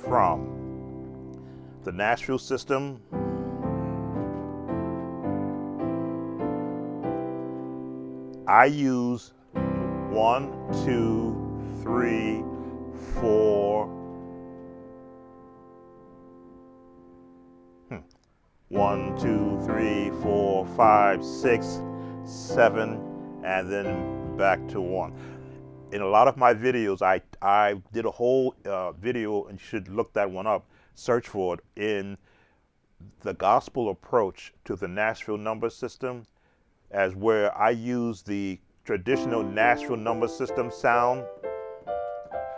from the Nashville system, I use 1, 2, 3, 4. 1, 2, 3, 4, 5, 6, 7, and then back to 1. In a lot of my videos, I did a whole video, and you should look that one up, search for it, in the gospel approach to the Nashville number system, as where I use the traditional Nashville number system sound,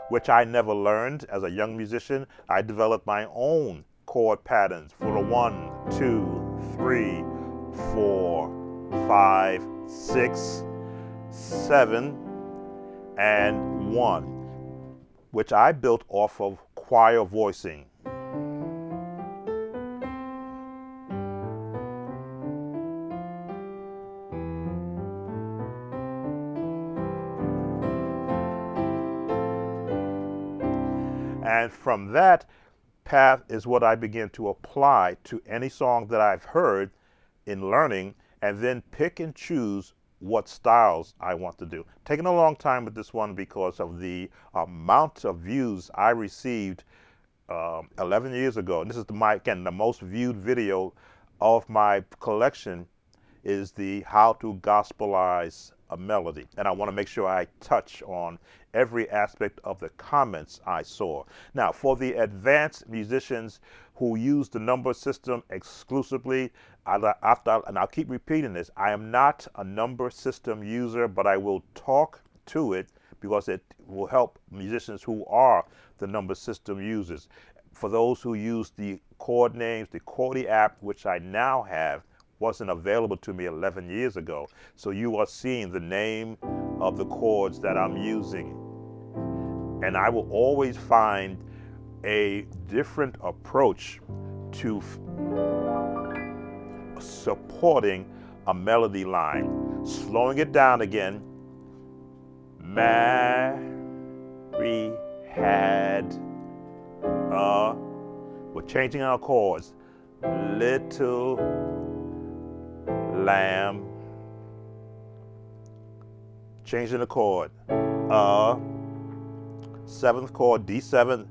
which I never learned as a young musician. I developed my own chord patterns for the 1, 2, 3, 4, 5, 6, 7, and 1, which I built off of choir voicing. And from that path is what I begin to apply to any song that I've heard in learning, and then pick and choose what styles I want to do. Taking a long time with this one because of the amount of views I received 11 years ago. And this is again, the most viewed video of my collection is the How to Gospelize a Melody. And I want to make sure I touch on every aspect of the comments I saw. Now, for the advanced musicians who use the number system exclusively, and I'll keep repeating this, I am not a number system user, but I will talk to it because it will help musicians who are the number system users. For those who use the chord names, the Chordy app, which I now have, wasn't available to me 11 years ago. So you are seeing the name of the chords that I'm using. And I will always find a different approach to supporting a melody line. Slowing it down again. Mary had a, we're changing our chords. Little lamb. Changing the chord. Seventh chord, D7,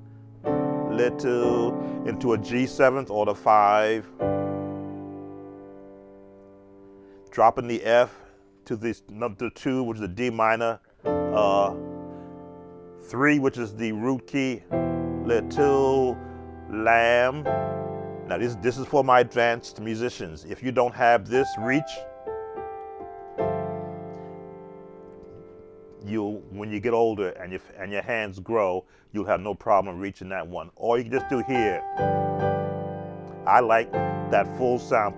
little, into a G7th or the 5. Dropping the F to the number 2, which is the D minor. 3, which is the root key. Little lamb. Now this is for my advanced musicians. If you don't have this reach, when you get older and your hands grow, you'll have no problem reaching that one. Or you can just do here. I like that full sound.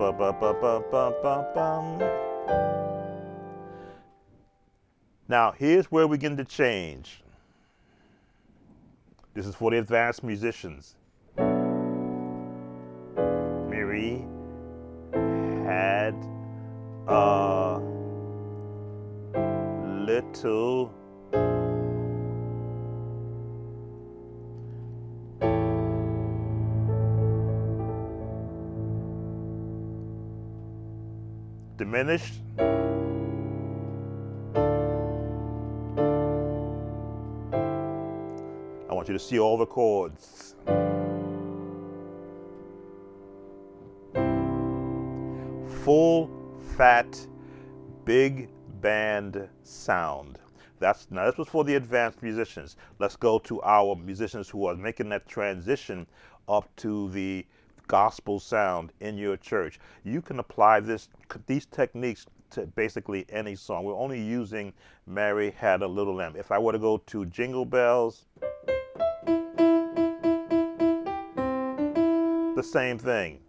Now here's where we begin to change. This is for the advanced musicians. Mary had a little diminished. I want you to see all the chords. Full, fat, big band sound. Now this was for the advanced musicians. Let's go to our musicians who are making that transition up to the gospel sound in your church. You can apply these techniques to basically any song. We're only using Mary Had a Little Lamb. If I were to go to Jingle Bells, the same thing.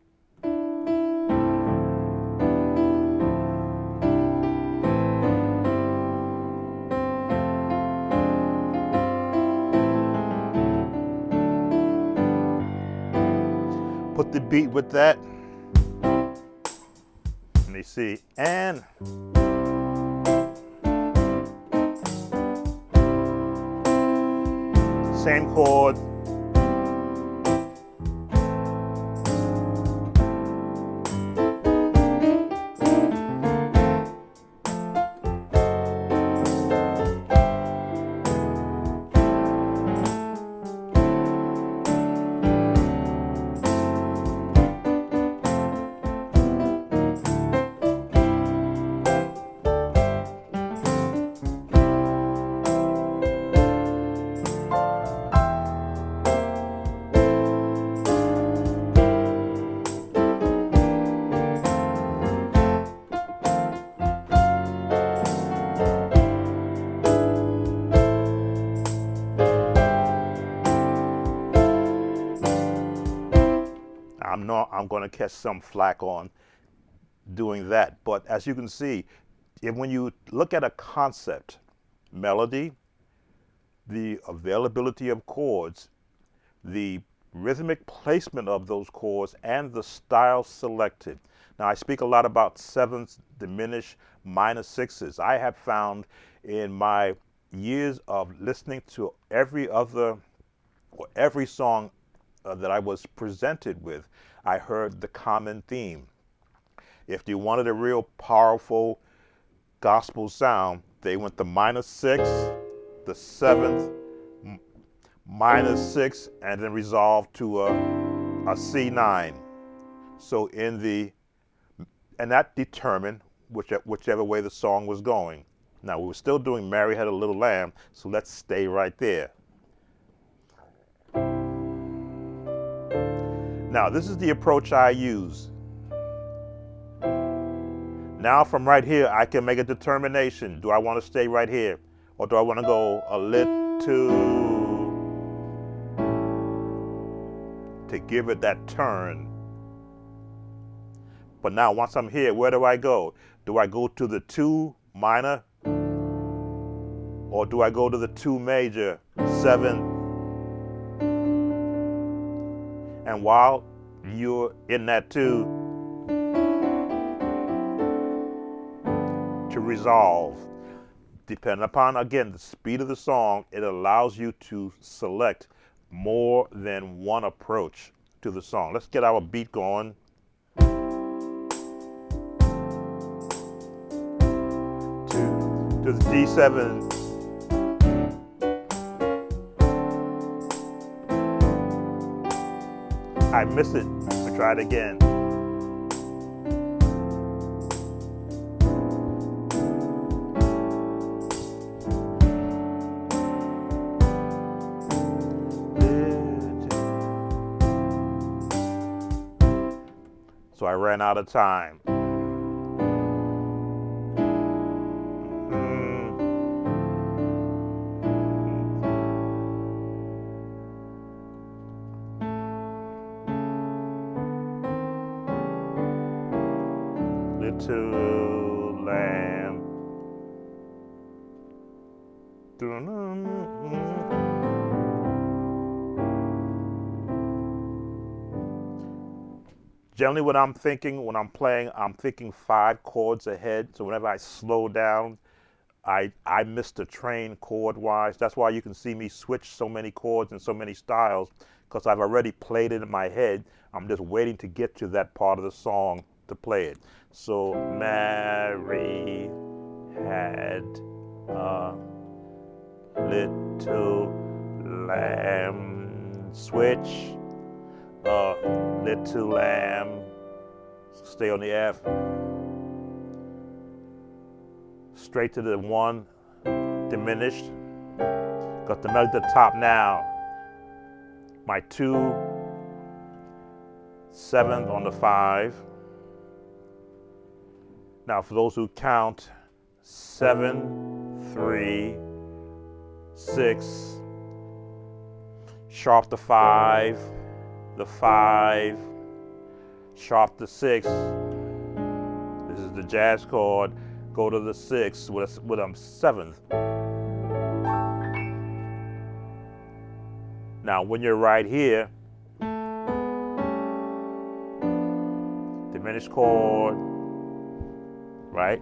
Put the beat with that. Let me see. And same chord. I'm going to catch some flack on doing that. But as you can see, when you look at a concept, melody, the availability of chords, the rhythmic placement of those chords, and the style selected. Now, I speak a lot about sevenths, diminished, minor sixes. I have found in my years of listening to every song that I was presented with, I heard the common theme. If you wanted a real powerful gospel sound, they went the minor six, the seventh, minor six, and then resolved to a C9. So and that determined whichever way the song was going. Now, we were still doing Mary Had a Little Lamb, so let's stay right there. Now, this is the approach I use. Now, from right here, I can make a determination. Do I want to stay right here? Or do I want to go a little to give it that turn? But now, once I'm here, where do I go? Do I go to the 2 minor? Or do I go to the 2 major, 7? And while you're in that 2, to resolve, depending upon, again, the speed of the song, it allows you to select more than one approach to the song. Let's get our beat going. To the D7. I missed it. We try it again. So I ran out of time. Little lamb. Generally, what I'm thinking when I'm playing, I'm thinking 5 chords ahead. So whenever I slow down, I miss the train chord-wise. That's why you can see me switch so many chords and so many styles, because I've already played it in my head. I'm just waiting to get to that part of the song to play it. So Mary had a little lamb, switch, a little lamb, stay on the F, straight to the 1, diminished, got the melody at the top now, my 2, 7th on the 5. Now, for those who count, 7, 3, 6, sharp the 5, the 5, sharp the 6. This is the jazz chord. Go to the 6 with 7th. Now, when you're right here, diminished chord, right?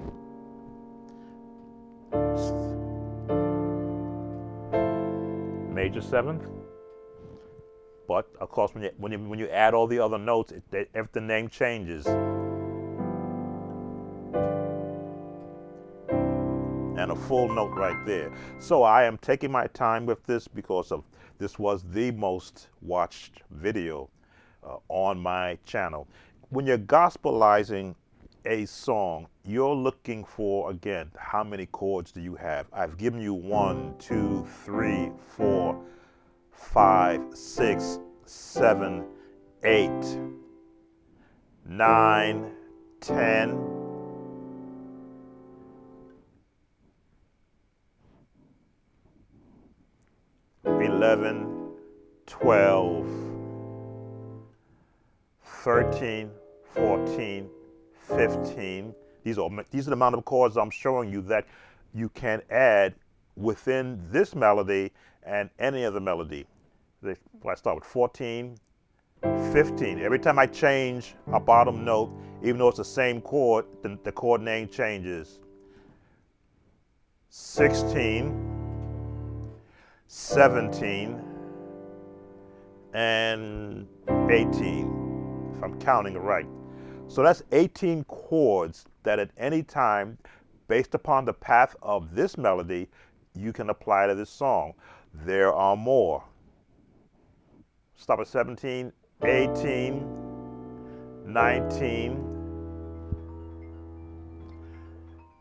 Major 7th. But of course, when you add all the other notes, the name changes. And a full note right there. So I am taking my time with this because this was the most watched video on my channel. When you're gospelizing a song, you're looking for, again, how many chords do you have? I've given you 1, 2, 3, 4, 5, 6, 7, 8, 9, 10, 11, 12, 13, 14, 15. These are the amount of chords I'm showing you that you can add within this melody and any other melody. I start with 14, 15. Every time I change a bottom note, even though it's the same chord, the chord name changes. 16, 17, and 18, if I'm counting it right. So that's 18 chords that at any time, based upon the path of this melody, you can apply to this song. There are more. Stop at 17, 18, 19,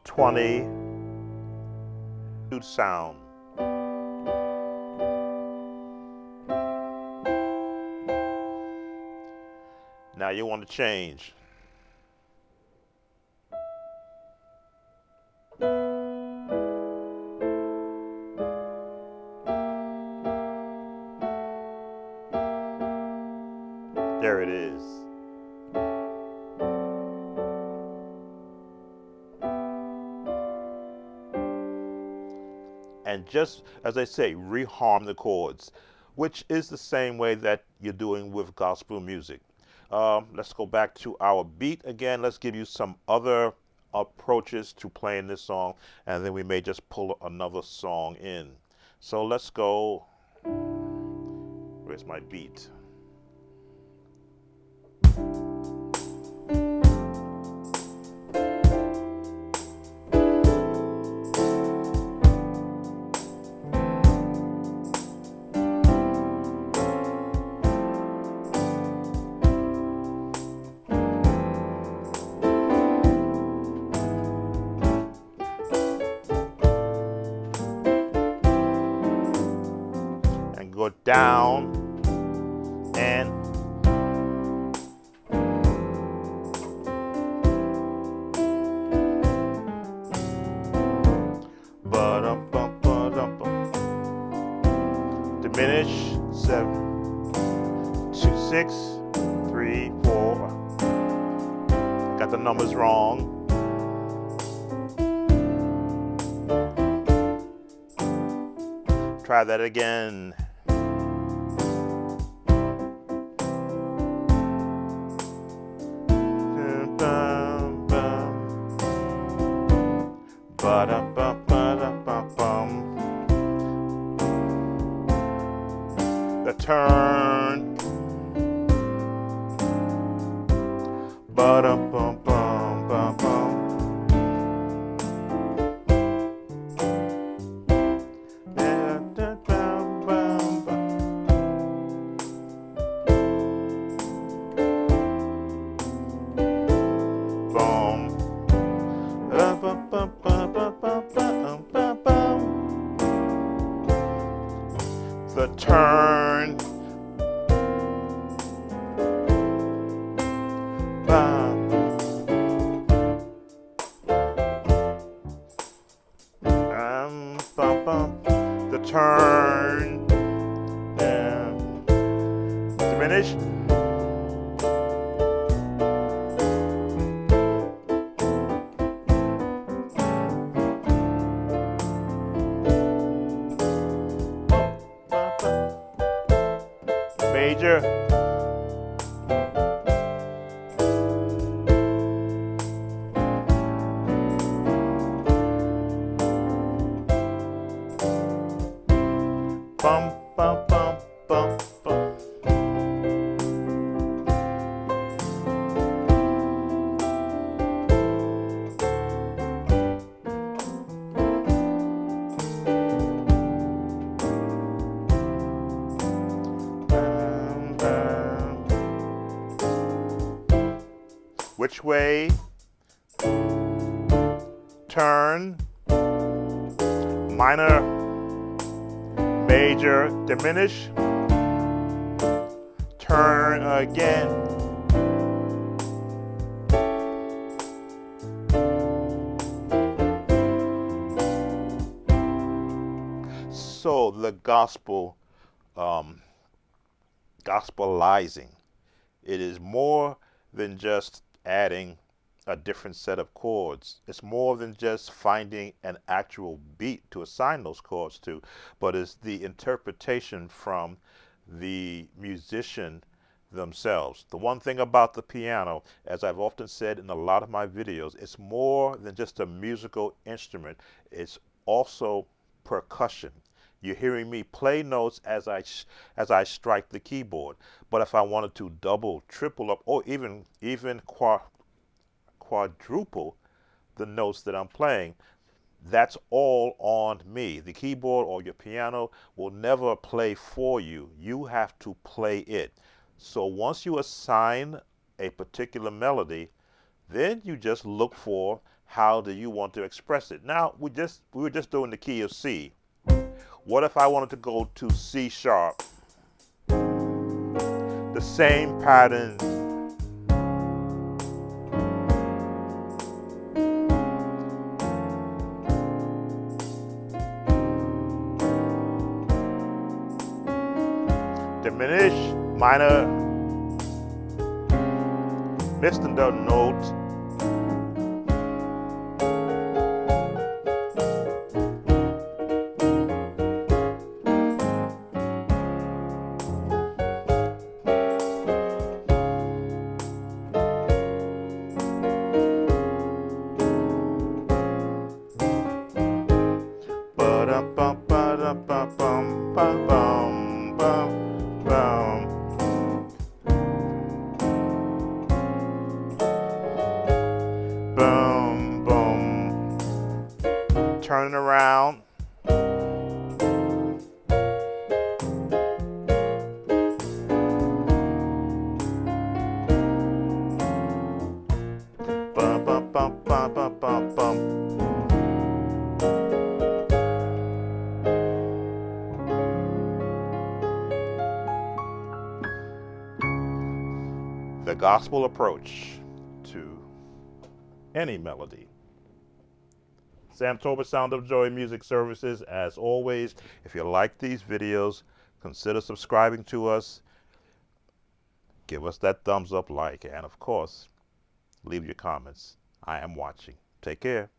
20, sound. Now you want to change. There it is. And just as I say, reharm the chords, which is the same way that you're doing with gospel music. Let's go back to our beat again. Let's give you some other approaches to playing this song, and then we may just pull another song in. So let's go. Where's my beat? Go down and diminish 7, 2, 6, 3, 4. Got the numbers wrong. Try that again. The turn. The turn. The turn. Diminish. Major. Bum, bum, bum, bum, bum. Which way? Turn. Minor. Major. Diminish. Turn again. So the gospelizing It is more than just adding a different set of chords. It's more than just finding an actual beat to assign those chords to, but it's the interpretation from the musician themselves. The one thing about the piano, as I've often said in a lot of my videos, it's more than just a musical instrument. It's also percussion. You're hearing me play notes as I strike the keyboard. But if I wanted to double, triple up, or even quadruple the notes that I'm playing, that's all on me. The keyboard or your piano will never play for you. You have to play it. So once you assign a particular melody, then you just look for how do you want to express it. Now we were just doing the key of C. What if I wanted to go to C sharp? The same pattern. Diminish, minor, missed the note. Boom, boom. Turning around. Bum, bum, bum, bum, bum, bum, bum. The gospel approach to any melody. Sam Tolbert, Sound of Joy Music Services. As always, if you like these videos, consider subscribing to us. Give us that thumbs up, like, and of course, leave your comments. I am watching. Take care.